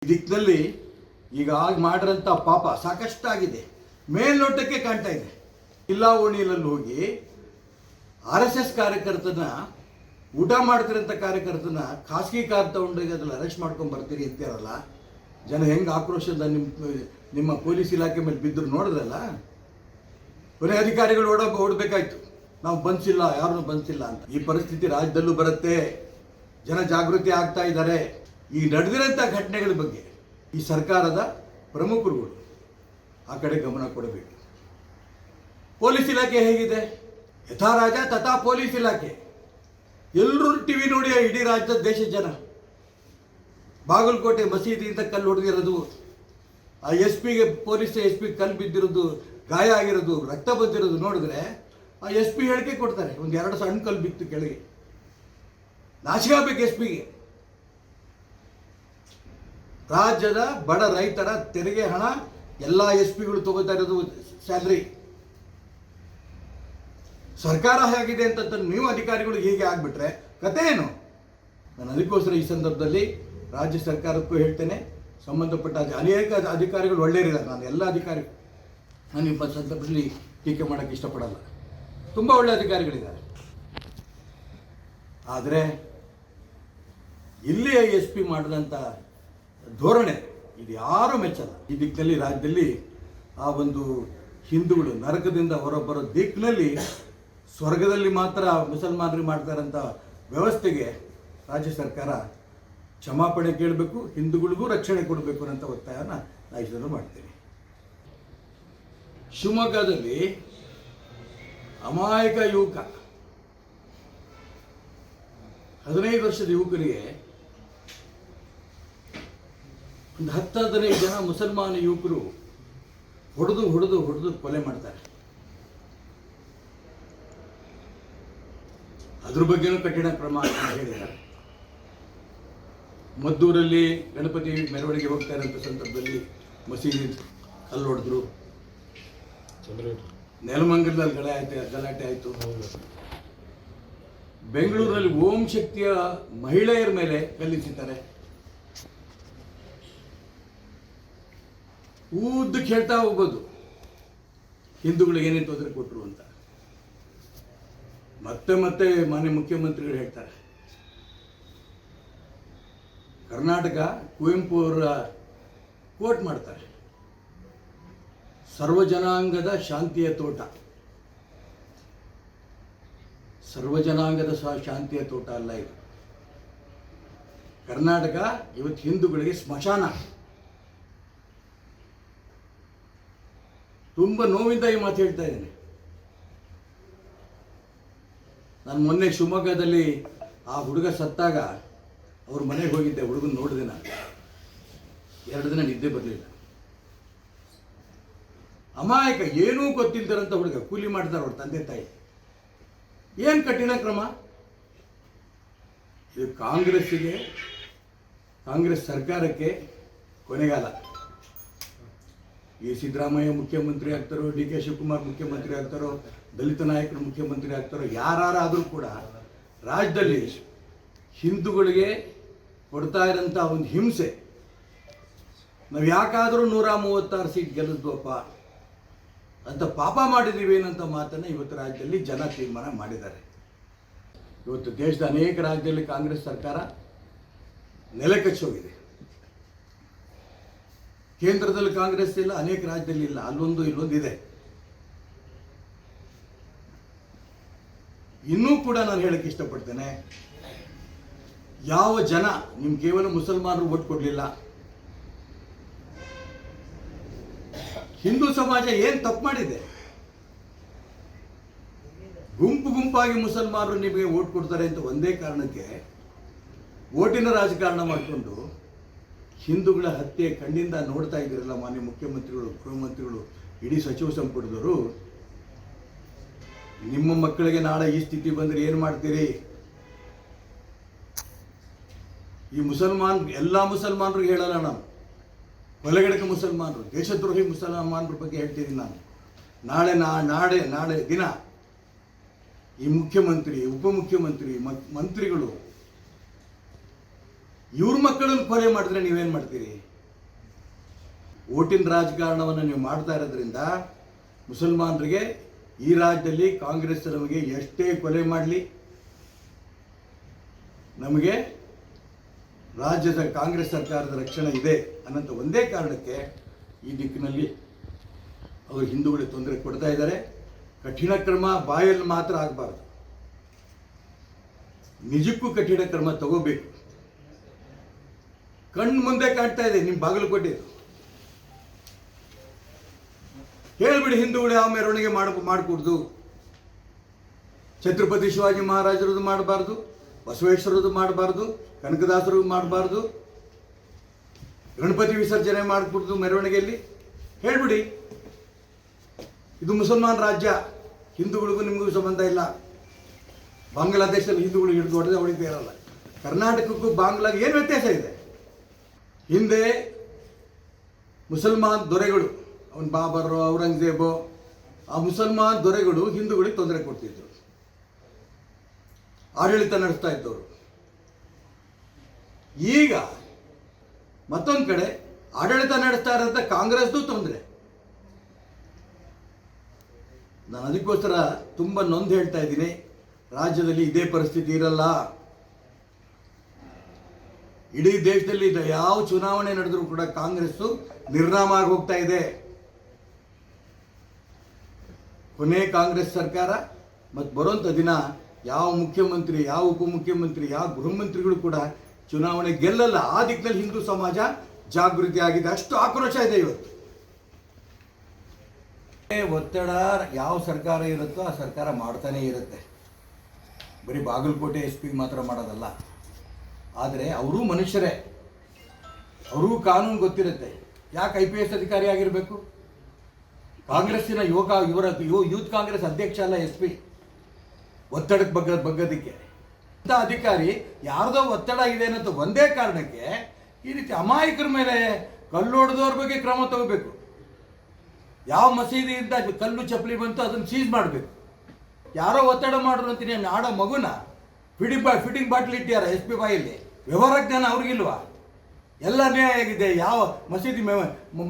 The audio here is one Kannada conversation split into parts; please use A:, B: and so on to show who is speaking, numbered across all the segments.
A: ದಿಕ್ಕಿನಲ್ಲಿ ಈಗ ಮಾಡಿರೋಂಥ ಪಾಪ ಸಾಕಷ್ಟಾಗಿದೆ, ಮೇಲ್ನೋಟಕ್ಕೆ ಕಾಣ್ತಾ ಇದೆ. ಇಲ್ಲ ಓಣಿಯಲ್ಲಿ ಹೋಗಿ RSS ಕಾರ್ಯಕರ್ತನ ಊಟ ಮಾಡ್ತಿರೋಂಥ ಕಾರ್ಯಕರ್ತನ ಖಾಸಗಿ ಕಾರ್ ತಗೊಂಡೋಗಿ ಅದ್ರಲ್ಲಿ ಅರೆಸ್ಟ್ ಮಾಡ್ಕೊಂಡು ಬರ್ತೀರಿ ಅಂತೀರಲ್ಲ, ಜನ ಹೆಂಗೆ ಆಕ್ರೋಶದ ನಿಮ್ಮ ಪೊಲೀಸ್ ಇಲಾಖೆ ಮೇಲೆ ಬಿದ್ದರು ನೋಡಿದ್ರಲ್ಲ. ಕೊನೆ ಅಧಿಕಾರಿಗಳು ಓಡಬೇಕಾಯ್ತು, ನಾವು ಬಂಧಿಸಿಲ್ಲ, ಯಾರನ್ನೂ ಬಂಧಿಸಿಲ್ಲ ಅಂತ. ಈ ಪರಿಸ್ಥಿತಿ ರಾಜ್ಯದಲ್ಲೂ ಬರುತ್ತೆ. ಜನ ಜಾಗೃತಿ ಆಗ್ತಾ ಇದ್ದಾರೆ. ಈ ನಡೆದಿರೋಂಥ ಘಟನೆಗಳ ಬಗ್ಗೆ ಈ ಸರ್ಕಾರದ ಪ್ರಮುಖರುಗಳು ಆ ಕಡೆ ಗಮನ ಕೊಡಬೇಕು. ಪೊಲೀಸ್ ಇಲಾಖೆ ಹೇಗಿದೆ? ಯಥಾ ರಾಜ ತಥಾ ಪೊಲೀಸ್ ಇಲಾಖೆ. ಎಲ್ಲರೂ ಟಿವಿ ನೋಡಿ ಇಡೀ ರಾಜ್ಯದ ದೇಶದ ಜನ. ಬಾಗಲಕೋಟೆ ಮಸೀದಿಯಿಂದ ಕಲ್ಲು ಹೊಡೆದಿರೋದು, ಆ SP ಕಲ್ಲು ಬಿದ್ದಿರೋದು, ಗಾಯ ಆಗಿರೋದು, ರಕ್ತ ಬಂದಿರೋದು ನೋಡಿದ್ರೆ ಆ SP ಹೇಳಿಕೆ ಕೊಡ್ತಾರೆ, ಒಂದು 2 ಸಣ್ಣ ಕಲ್ಲು ಬಿತ್ತು ಕೆಳಗೆ. ನಾಚಿಕೆ ಆಗಬೇಕು SPಗೆ. ರಾಜ್ಯದ ಬಡ ರೈತರ ತೆರಿಗೆ ಹಣ ಎಲ್ಲ SPಗಳು ತಗೋತಾ ಇರೋದು ಸ್ಯಾಲ್ರಿ. ಸರ್ಕಾರ ಹೇಗಿದೆ ಅಂತ ನೀವು ಅಧಿಕಾರಿಗಳು ಹೀಗೆ ಆಗಿಬಿಟ್ರೆ ಕತೆ ಏನು? ನಾನು ಅದಕ್ಕೋಸ್ಕರ ಈ ಸಂದರ್ಭದಲ್ಲಿ ರಾಜ್ಯ ಸರ್ಕಾರಕ್ಕೂ ಹೇಳ್ತೇನೆ, ಸಂಬಂಧಪಟ್ಟ ಅನೇಕ ಅಧಿಕಾರಿಗಳು ಒಳ್ಳೆಯರಿದ್ದಾರೆ. ನಾನು ಎಲ್ಲ ಅಧಿಕಾರಿಗಳು ನಾನು ಈ ಸಂದರ್ಭದಲ್ಲಿ ಟೀಕೆ ಮಾಡೋಕ್ಕೆ ಇಷ್ಟಪಡಲ್ಲ. ತುಂಬ ಒಳ್ಳೆಯ ಅಧಿಕಾರಿಗಳಿದ್ದಾರೆ. ಆದರೆ ಇಲ್ಲಿ SP ಮಾಡಿದಂಥ ಧೋರಣೆ ಇದು ಯಾರೂ ಮೆಚ್ಚಲ್ಲ. ಈ ದಿಕ್ಕಿನಲ್ಲಿ ರಾಜ್ಯದಲ್ಲಿ ಆ ಒಂದು ಹಿಂದೂಗಳು ನರಕದಿಂದ ಹೊರಬರೋ ದಿಕ್ಕಿನಲ್ಲಿ ಸ್ವರ್ಗದಲ್ಲಿ ಮಾತ್ರ ಮುಸಲ್ಮಾನರಿಗೆ ಮಾಡ್ತಾ ಇರೋಂಥ ವ್ಯವಸ್ಥೆಗೆ ರಾಜ್ಯ ಸರ್ಕಾರ ಕ್ಷಮಾಪಣೆ ಕೇಳಬೇಕು, ಹಿಂದೂಗಳಿಗೂ ರಕ್ಷಣೆ ಕೊಡಬೇಕು ಅನ್ನೋಂಥ ಒತ್ತಾಯನ ನಾನು ಇದನ್ನು ಮಾಡ್ತೀನಿ. ಶಿವಮೊಗ್ಗದಲ್ಲಿ ಅಮಾಯಕ ಯುವಕ 15 ವರ್ಷದ ಯುವಕರಿಗೆ ಒಂದು 10-15 ಜನ ಮುಸಲ್ಮಾನ ಯುವಕರು ಹೊಡೆದು ಕೊಲೆ ಮಾಡ್ತಾರೆ. ಅದ್ರ ಬಗ್ಗೆನೂ ಕಠಿಣ ಕ್ರಮ ಹೇಳಿದ್ದಾರೆ. ಮದ್ದೂರಲ್ಲಿ ಗಣಪತಿ ಮೆರವಣಿಗೆ ಹೋಗ್ತಾ ಇರೋಂಥ ಸಂದರ್ಭದಲ್ಲಿ ಮಸೀದಿ ಕಲ್ಲು ಹೊಡೆದ್ರು. ನೆಲಮಂಗಲದಲ್ಲಿ ಗಲಾಟೆ ಆಯಿತು. ಬೆಂಗಳೂರಲ್ಲಿ ಓಂ ಶಕ್ತಿಯ ಮಹಿಳೆಯರ ಮೇಲೆ ಕಲ್ಲಿಸಿದ್ದಾರೆ. ಉದ್ದಕ್ಕೆ ಹೇಳ್ತಾ ಹೋಗೋದು ಹಿಂದೂಗಳಿಗೆ ಏನೇನು ತೊಂದರೆ ಕೊಟ್ಟರು ಅಂತ. ಮತ್ತೆ ಮಾನ್ಯ ಮುಖ್ಯಮಂತ್ರಿಗಳು ಹೇಳ್ತಾರೆ, ಕರ್ನಾಟಕ ಕುವೆಂಪು ಅವರ ಕೋಟ್ ಮಾಡ್ತಾರೆ, ಸರ್ವಜನಾಂಗದ ಶಾಂತಿಯ ತೋಟ. ಸರ್ವಜನಾಂಗದ ಶಾಂತಿಯ ತೋಟ ಅಲ್ಲ ಇದು. ಕರ್ನಾಟಕ ಇವತ್ತು ಹಿಂದೂಗಳಿಗೆ ಸ್ಮಶಾನ. ತುಂಬ ನೋವಿಂದ ಈ ಮಾತು ಹೇಳ್ತಾ ಇದ್ದೇನೆ. ನಾನು ಮೊನ್ನೆ ಶಿವಮೊಗ್ಗದಲ್ಲಿ ಆ ಹುಡುಗ ಸತ್ತಾಗ ಅವ್ರ ಮನೆಗೆ ಹೋಗಿದ್ದೆ. ಹುಡುಗನ ನೋಡಿದೆ ನಾನು. 2 ದಿನ ನಿದ್ದೆ ಬರಲಿಲ್ಲ. ಅಮಾಯಕ, ಏನೂ ಗೊತ್ತಿಲ್ದಿರೋಂಥ ಹುಡುಗ, ಕೂಲಿ ಮಾಡ್ತಾರೆ ಅವ್ರ ತಂದೆ ತಾಯಿ. ಏನು ಕಠಿಣ ಕ್ರಮ ಇದು? ಕಾಂಗ್ರೆಸ್ ಸರ್ಕಾರಕ್ಕೆ ಕೊನೆಗಾಲ. ಈ ಸಿದ್ದರಾಮಯ್ಯ ಮುಖ್ಯಮಂತ್ರಿ ಆಗ್ತಾರೋ, DK ಶಿವಕುಮಾರ್ ಮುಖ್ಯಮಂತ್ರಿ ಆಗ್ತಾರೋ, ದಲಿತ ನಾಯಕರು ಮುಖ್ಯಮಂತ್ರಿ ಆಗ್ತಾರೋ, ಯಾರಾದರೂ ಕೂಡ ರಾಜ್ಯದಲ್ಲಿ ಹಿಂದೂಗಳಿಗೆ ಕೊಡ್ತಾ ಇರೋಂಥ ಒಂದು ಹಿಂಸೆ, ನಾವು ಯಾಕಾದರೂ 136 ಸೀಟ್ ಗೆಲ್ಲಿದ್ವಪ್ಪ ಅಂತ ಪಾಪ ಮಾಡಿದ್ದೀವಿ ಏನಂತ ಮಾತನ್ನು ಇವತ್ತು ರಾಜ್ಯದಲ್ಲಿ ಜನ ತೀರ್ಮಾನ ಮಾಡಿದ್ದಾರೆ. ಇವತ್ತು ದೇಶದ ಅನೇಕ ರಾಜ್ಯದಲ್ಲಿ ಕಾಂಗ್ರೆಸ್ ಸರ್ಕಾರ ನೆಲೆ ಕಚ್ಚೋಗಿದೆ. ಕೇಂದ್ರದಲ್ಲಿ ಕಾಂಗ್ರೆಸ್ ಇಲ್ಲ, ಅನೇಕ ರಾಜ್ಯದಲ್ಲಿ ಇಲ್ಲ, ಅಲ್ಲೊಂದು ಇಲ್ಲೊಂದು ಇದೆ. ಇನ್ನೂ ಕೂಡ ನಾನು ಹೇಳಕ್ಕೆ ಇಷ್ಟಪಡ್ತೇನೆ, ಯಾವ ಜನ ಕೇವಲ ಮುಸಲ್ಮಾನರು ಓಟ್ ಕೊಡಲಿಲ್ಲ, ಹಿಂದೂ ಸಮಾಜ ಏನು ತಪ್ಪು ಮಾಡಿದೆ? ಗುಂಪಾಗಿ ಮುಸಲ್ಮಾನರು ನಿಮಗೆ ಓಟ್ ಕೊಡ್ತಾರೆ ಅಂತ ಒಂದೇ ಕಾರಣಕ್ಕೆ ಓಟಿನ ರಾಜಕಾರಣ ಮಾಡಿಕೊಂಡು ಹಿಂದೂಗಳ ಹತ್ಯೆ ಕಣ್ಣಿಂದ ನೋಡ್ತಾ ಇದ್ದೀರಲ್ಲ ಮಾನ್ಯ ಮುಖ್ಯಮಂತ್ರಿಗಳು, ಗೃಹಮಂತ್ರಿಗಳು, ಇಡೀ ಸಚಿವ ಸಂಪುಟದವರು. ನಿಮ್ಮ ಮಕ್ಕಳಿಗೆ ನಾಳೆ ಈ ಸ್ಥಿತಿ ಬಂದರೆ ಏನು ಮಾಡ್ತೀರಿ? ಈ ಎಲ್ಲ ಮುಸಲ್ಮಾನರಿಗೆ ಹೇಳಲ್ಲ ನಾನು, ಕೊಲೆಗಡಕ ಮುಸಲ್ಮಾನರು, ದೇಶದ್ರೋಹಿ ಮುಸಲ್ಮಾನರ ಬಗ್ಗೆ ಹೇಳ್ತೀನಿ ನಾನು. ನಾಳೆ ದಿನ ಈ ಮುಖ್ಯಮಂತ್ರಿ, ಉಪಮುಖ್ಯಮಂತ್ರಿ, ಮಂತ್ರಿಗಳು ಇವ್ರ ಮಕ್ಕಳನ್ನು ಕೊಲೆ ಮಾಡಿದ್ರೆ ನೀವೇನು ಮಾಡ್ತೀರಿ? ಓಟಿನ ರಾಜಕಾರಣವನ್ನು ನೀವು ಮಾಡ್ತಾ ಇರೋದ್ರಿಂದ ಮುಸಲ್ಮಾನರಿಗೆ ಈ ರಾಜ್ಯದಲ್ಲಿ ಕಾಂಗ್ರೆಸ್ ನಮಗೆ ಎಷ್ಟೇ ಕೊಲೆ ಮಾಡಲಿ, ನಮಗೆ ರಾಜ್ಯದ ಕಾಂಗ್ರೆಸ್ ಸರ್ಕಾರದ ರಕ್ಷಣೆ ಇದೆ ಅನ್ನೋಂಥ ಒಂದೇ ಕಾರಣಕ್ಕೆ ಈ ದಿಕ್ಕಿನಲ್ಲಿ ಅವರು ಹಿಂದೂಗಳಿಗೆ ತೊಂದರೆ ಕೊಡ್ತಾ ಇದ್ದಾರೆ. ಕಠಿಣ ಕ್ರಮ ಬಾಯಲ್ಲಿ ಮಾತ್ರ ಆಗಬಾರ್ದು, ನಿಜಕ್ಕೂ ಕಠಿಣ ಕ್ರಮ ತಗೋಬೇಕು. ಕಣ್ಣು ಮುಂದೆ ಕಾಣ್ತಾ ಇದೆ ನಿಮ್ಮ ಬಾಗಲಕೋಟೆ. ಹೇಳ್ಬಿಡಿ ಹಿಂದೂಗಳು ಯಾವ ಮೆರವಣಿಗೆ ಮಾಡಿಕೊಡ್ದು. ಛತ್ರಪತಿ ಶಿವಾಜಿ ಮಹಾರಾಜರದ್ದು ಮಾಡಬಾರ್ದು, ಬಸವೇಶ್ವರದ್ದು ಮಾಡಬಾರ್ದು, ಕನಕದಾಸರು ಮಾಡಬಾರ್ದು, ಗಣಪತಿ ವಿಸರ್ಜನೆ ಮಾಡಿಕೊಡ್ದು ಮೆರವಣಿಗೆಯಲ್ಲಿ. ಹೇಳ್ಬಿಡಿ ಇದು ಮುಸಲ್ಮಾನ್ ರಾಜ್ಯ, ಹಿಂದೂಗಳಿಗೂ ನಿಮಗೂ ಸಂಬಂಧ ಇಲ್ಲ. ಬಾಂಗ್ಲಾದೇಶದಲ್ಲಿ ಹಿಂದೂಗಳು ಹಿಡಿದು ಹೊಡೆದೇ ಇರಲ್ಲ. ಕರ್ನಾಟಕಕ್ಕೂ ಬಾಂಗ್ಲಾಗೆ ಏನು ವ್ಯತ್ಯಾಸ ಇದೆ? ಹಿಂದೆ ಮುಸಲ್ಮಾನ್ ದೊರೆಗಳು, ಅವನ ಬಾಬರು, ಔರಂಗಜೇಬು, ಆ ಮುಸಲ್ಮಾನ್ ದೊರೆಗಳು ಹಿಂದೂಗಳಿಗೆ ತೊಂದರೆ ಕೊಡ್ತಿದ್ರು, ಆಡಳಿತ ನಡೆಸ್ತಾ ಇದ್ದವರು. ಈಗ ಮತ್ತೊಂದು ಕಡೆ ಆಡಳಿತ ನಡೆಸ್ತಾ ಇರೋಂಥ ಕಾಂಗ್ರೆಸ್ದು ತೊಂದರೆ. ನಾನು ಅದಕ್ಕೋಸ್ಕರ ತುಂಬ ನೊಂದು ಹೇಳ್ತಾ ಇದ್ದೀನಿ, ರಾಜ್ಯದಲ್ಲಿ ಇದೇ ಪರಿಸ್ಥಿತಿ ಇರಲ್ಲ. ಇಡೀ ದೇಶದಲ್ಲಿ ಯಾವ ಚುನಾವಣೆ ನಡೆದರೂ ಕೂಡ ಕಾಂಗ್ರೆಸ್ಸು ನಿರ್ನಾಮ ಆಗಿ ಹೋಗ್ತಾ ಇದೆ. ಕೊನೆ ಕಾಂಗ್ರೆಸ್ ಸರ್ಕಾರ ಮತ್ತು ಬರುವಂಥ ದಿನ ಯಾವ ಮುಖ್ಯಮಂತ್ರಿ, ಯಾವ ಉಪಮುಖ್ಯಮಂತ್ರಿ, ಯಾವ ಗೃಹ ಮಂತ್ರಿಗಳು ಕೂಡ ಚುನಾವಣೆ ಗೆಲ್ಲಲ್ಲ. ಆ ದಿಕ್ಕಿನಲ್ಲಿ ಹಿಂದೂ ಸಮಾಜ ಜಾಗೃತಿ ಆಗಿದೆ. ಅಷ್ಟು ಆಕ್ರೋಶ ಇದೆ ಇವತ್ತು. ಒತ್ತಡ ಯಾವ ಸರ್ಕಾರ ಇರುತ್ತೋ ಆ ಸರ್ಕಾರ ಮಾಡ್ತಾನೇ ಇರುತ್ತೆ. ಬರೀ ಬಾಗಲಕೋಟೆ SP ಮಾತ್ರ ಮಾಡೋದಲ್ಲ. ಆದರೆ ಅವರೂ ಮನುಷ್ಯರೇ, ಅವರೂ ಕಾನೂನು ಗೊತ್ತಿರುತ್ತೆ. ಯಾಕೆ IPS ಅಧಿಕಾರಿ ಆಗಿರಬೇಕು? ಕಾಂಗ್ರೆಸ್ಸಿನ ಯೂತ್ ಕಾಂಗ್ರೆಸ್ ಅಧ್ಯಕ್ಷ ಅಲ್ಲ SP. ಒತ್ತಡಕ್ಕೆ ಬಗ್ಗೋದಕ್ಕೆ ಇಂಥ ಅಧಿಕಾರಿ ಯಾರ್ದೋ ಒತ್ತಡ ಇದೆ ಅನ್ನೋ ಒಂದೇ ಕಾರಣಕ್ಕೆ ಈ ರೀತಿ ಅಮಾಯಕರ ಮೇಲೆ ಕಲ್ಲೊಡೆದವ್ರ ಬಗ್ಗೆ ಕ್ರಮ ತಗೋಬೇಕು. ಯಾವ ಮಸೀದಿಯಿಂದ ಕಲ್ಲು ಚಪ್ಪಲಿ ಬಂತು ಅದನ್ನು ಸೀಸ್ ಮಾಡಬೇಕು. ಯಾರೋ ಒತ್ತಡ ಮಾಡ್ರು ಅಂತೀನಿ, ಆಡೋ ಮಗುನ ಫಿಟ್ಟಿಂಗ್ ಬಾಟ್ಲಿ ಇಟ್ಟಿಯಾರ SP ಬಾಯಲ್ಲಿ. ವ್ಯವಹಾರ ಜ್ಞಾನ ಅವ್ರಿಗಿಲ್ವಾ? ಎಲ್ಲ ನ್ಯಾಯ ಆಗಿದೆ. ಯಾವ ಮಸೀದಿ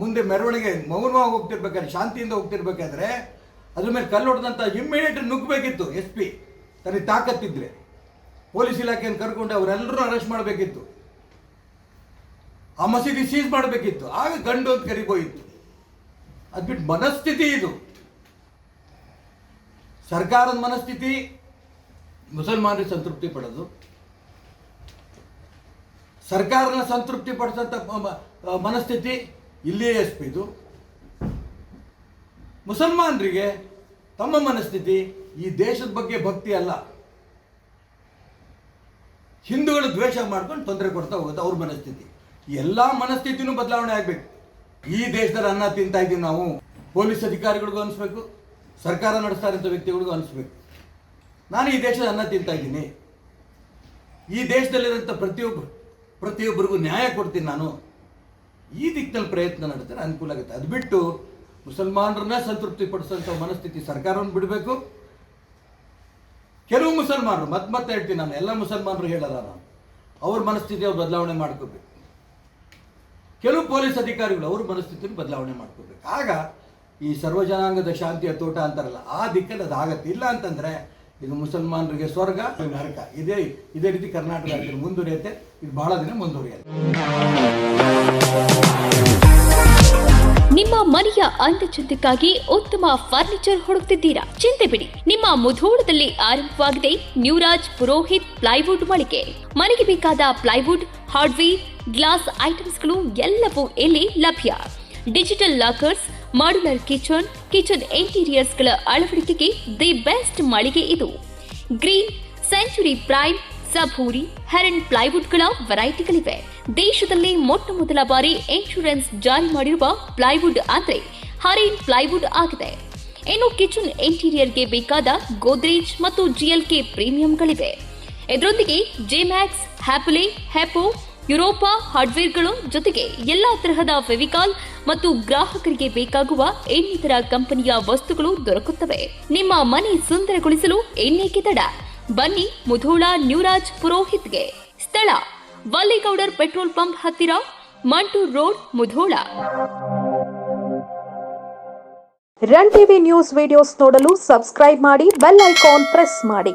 A: ಮುಂದೆ ಮೆರವಣಿಗೆ ಮೌನವಾಗಿ ಹೋಗ್ತಿರ್ಬೇಕಾದ್ರೆ, ಶಾಂತಿಯಿಂದ ಹೋಗ್ತಿರ್ಬೇಕಾದ್ರೆ ಅದ್ರ ಮೇಲೆ ಕಲ್ಲು ಹೊಡೆದಂಥ ಇಮ್ಮಿಡಿಯೇಟ್ ನುಗ್ಗಬೇಕಿತ್ತು SP. ತನಗೆ ತಾಕತ್ತಿದ್ರೆ ಪೊಲೀಸ್ ಇಲಾಖೆಯನ್ನು ಕರ್ಕೊಂಡು ಅವರೆಲ್ಲರೂ ಅರೆಸ್ಟ್ ಮಾಡಬೇಕಿತ್ತು, ಆ ಮಸೀದಿ ಸೀಸ್ ಮಾಡಬೇಕಿತ್ತು. ಆಗ ಗಂಡು ಅಂತ ಕರಿಬೋಯಿತ್ತು. ಅದ್ಬಿಟ್ಟು ಮನಸ್ಥಿತಿ ಇದು ಸರ್ಕಾರದ ಮನಸ್ಥಿತಿ. ಮುಸಲ್ಮಾನರಿಗೆ ಸಂತೃಪ್ತಿ ಪಡೋದು, ಸರ್ಕಾರನ ಸಂತೃಪ್ತಿ ಪಡಿಸೋಂಥ ಮನಸ್ಥಿತಿ ಇಲ್ಲಿಯೇ SP ಇದು. ಮುಸಲ್ಮಾನರಿಗೆ ತಮ್ಮ ಮನಸ್ಥಿತಿ ಈ ದೇಶದ ಬಗ್ಗೆ ಭಕ್ತಿ ಅಲ್ಲ, ಹಿಂದೂಗಳು ದ್ವೇಷ ಮಾಡ್ಕೊಂಡು ತೊಂದರೆ ಕೊಡ್ತಾ ಹೋಗುತ್ತೆ ಅವ್ರ ಮನಸ್ಥಿತಿ. ಎಲ್ಲ ಮನಸ್ಥಿತಿನೂ ಬದಲಾವಣೆ ಆಗಬೇಕು. ಈ ದೇಶದಲ್ಲಿ ಅನ್ನ ತಿಂತಾ ಇದ್ದೀವಿ ನಾವು. ಪೊಲೀಸ್ ಅಧಿಕಾರಿಗಳಿಗೂ ಅನಿಸ್ಬೇಕು, ಸರ್ಕಾರ ನಡೆಸ್ತಾ ಇರೋಂಥ ವ್ಯಕ್ತಿಗಳಿಗೂ ಅನಿಸ್ಬೇಕು, ನಾನು ಈ ದೇಶದ ಅನ್ನ ತಿಂತಾ ಇದ್ದೀನಿ, ಈ ದೇಶದಲ್ಲಿರೋಂಥ ಪ್ರತಿಯೊಬ್ಬರಿಗೂ ನ್ಯಾಯ ಕೊಡ್ತೀನಿ ನಾನು. ಈ ದಿಕ್ಕಿನಲ್ಲಿ ಪ್ರಯತ್ನ ನಡೆಸಿದ್ರೆ ಅನುಕೂಲ ಆಗುತ್ತೆ. ಅದು ಬಿಟ್ಟು ಮುಸಲ್ಮಾನರನ್ನ ಸಂತೃಪ್ತಿ ಪಡಿಸೋಂಥ ಮನಸ್ಥಿತಿ ಸರ್ಕಾರವನ್ನು ಬಿಡಬೇಕು. ಕೆಲವು ಮುಸಲ್ಮಾನರು ಮತ್ತೆ ಹೇಳ್ತೀನಿ, ನಾನು ಎಲ್ಲ ಮುಸಲ್ಮಾನರು ಹೇಳಲ್ಲ, ನಾನು ಅವ್ರ ಮನಸ್ಥಿತಿ ಅವ್ರು ಬದಲಾವಣೆ ಮಾಡ್ಕೋಬೇಕು. ಕೆಲವು ಪೊಲೀಸ್ ಅಧಿಕಾರಿಗಳು ಅವ್ರ ಮನಸ್ಥಿತಿಯನ್ನು ಬದಲಾವಣೆ ಮಾಡ್ಕೋಬೇಕು. ಆಗ ಈ ಸರ್ವಜನಾಂಗದ ಶಾಂತಿಯ ತೋಟ ಅಂತಾರಲ್ಲ, ಆ ದಿಕ್ಕಲ್ಲಿ ಅದು ಆಗತ್ತೆ. ಇಲ್ಲ ಅಂತಂದರೆ ಇದು ಮುಸಲ್ಮಾನರಿಗೆ ಸ್ವರ್ಗ, ನರಕ. ಇದೇ ರೀತಿ ಕರ್ನಾಟಕ ರಾಜ್ಯದಲ್ಲಿ ಮುಂದುವರಿಯುತ್ತೆ. ಇದು ಬಹಳ ದಿನ ಮುಂದುವರಿಯುತ್ತೆ.
B: ನಿಮ್ಮ ಮನೆಯ ಅಂದಚಂದಕ್ಕಾಗಿ ಉತ್ತಮ ಫರ್ನಿಚರ್ ಹುಡುಕ್ತಿದ್ದೀರಾ? ಚಿಂತೆ ಬಿಡಿ, ನಿಮ್ಮ ಮುಧೋಳದಲ್ಲಿ ಆರಂಭವಾಗಿದೆ ನ್ಯೂರಾಜ್ ಪುರೋಹಿತ್ ಪ್ಲೈವುಡ್ ಮಳಿಗೆ. ಮನೆಗೆ ಬೇಕಾದ ಪ್ಲೈವುಡ್, ಹಾರ್ಡ್ವೇರ್, ಗ್ಲಾಸ್ ಐಟಮ್ಸ್ಗಳು ಎಲ್ಲವೂ ಇಲ್ಲಿ ಲಭ್ಯ. ಡಿಜಿಟಲ್ ಲಾಕರ್ಸ್, ಮಾಡ್ಯುಲರ್ ಕಿಚನ್ ಇಂಟೀರಿಯರ್ಸ್ಗಳ ಅಳವಡಿಕೆಗೆ ದಿ ಬೆಸ್ಟ್ ಮಳಿಗೆ ಇದು. ಗ್ರೀನ್, ಸೆಂಚುರಿ ಪ್ರೈಮ್, ಸಭೂರಿ, ಹೆರನ್ ಪ್ಲೈವುಡ್ಗಳ ವೆರೈಟಿಗಳಿವೆ. ದೇಶದಲ್ಲಿ ಮೊಟ್ಟ ಮೊದಲ ಬಾರಿ ಇನ್ಶೂರೆನ್ಸ್ ಜಾರಿ ಮಾಡಿರುವ ಪ್ಲೈವುಡ್ ಅಂದ್ರೆ ಹರೇನ್ ಪ್ಲೈವುಡ್ ಆಗಿದೆ. ಇನ್ನು ಕಿಚನ್ ಇಂಟೀರಿಯರ್ಗೆ ಬೇಕಾದ ಗೋದ್ರೇಜ್ ಮತ್ತು GLK ಪ್ರೀಮಿಯಂಗಳಿವೆ. ಇದರೊಂದಿಗೆ ಜೆಮ್ಯಾಕ್ಸ್, ಹ್ಯಾಪಲೆ, ಹೆಪೋ, ಯುರೋಪಾ ಹಾರ್ಡ್ವೇರ್ಗಳು ಜೊತೆಗೆ ಎಲ್ಲಾ ತರಹದ ಫೆವಿಕಾಲ್ ಮತ್ತು ಗ್ರಾಹಕರಿಗೆ ಬೇಕಾಗುವ ಇನ್ನಿತರ ಕಂಪನಿಯ ವಸ್ತುಗಳು ದೊರಕುತ್ತವೆ. ನಿಮ್ಮ ಮನೆ ಸುಂದರಗೊಳಿಸಲು ಇನ್ನೇಕೆ ತಡ? ಬನ್ನಿ ಮುಧೋಳ ನ್ಯೂರಾಜ್ ಪುರೋಹಿತ್ಗೆ. ಸ್ಥಳ ವಲ್ಲಿಗೌಡರ್ ಪೆಟ್ರೋಲ್ ಪಂಪ್ ಹತ್ತಿರ, Mantur road, Mudhol.
C: Run TV news videos ನೋಡಲು ಸಬ್ಸ್ಕ್ರೈಬ್ ಮಾಡಿ ಬೆಲ್ ಐಕಾನ್ ಪ್ರೆಸ್ ಮಾಡಿ.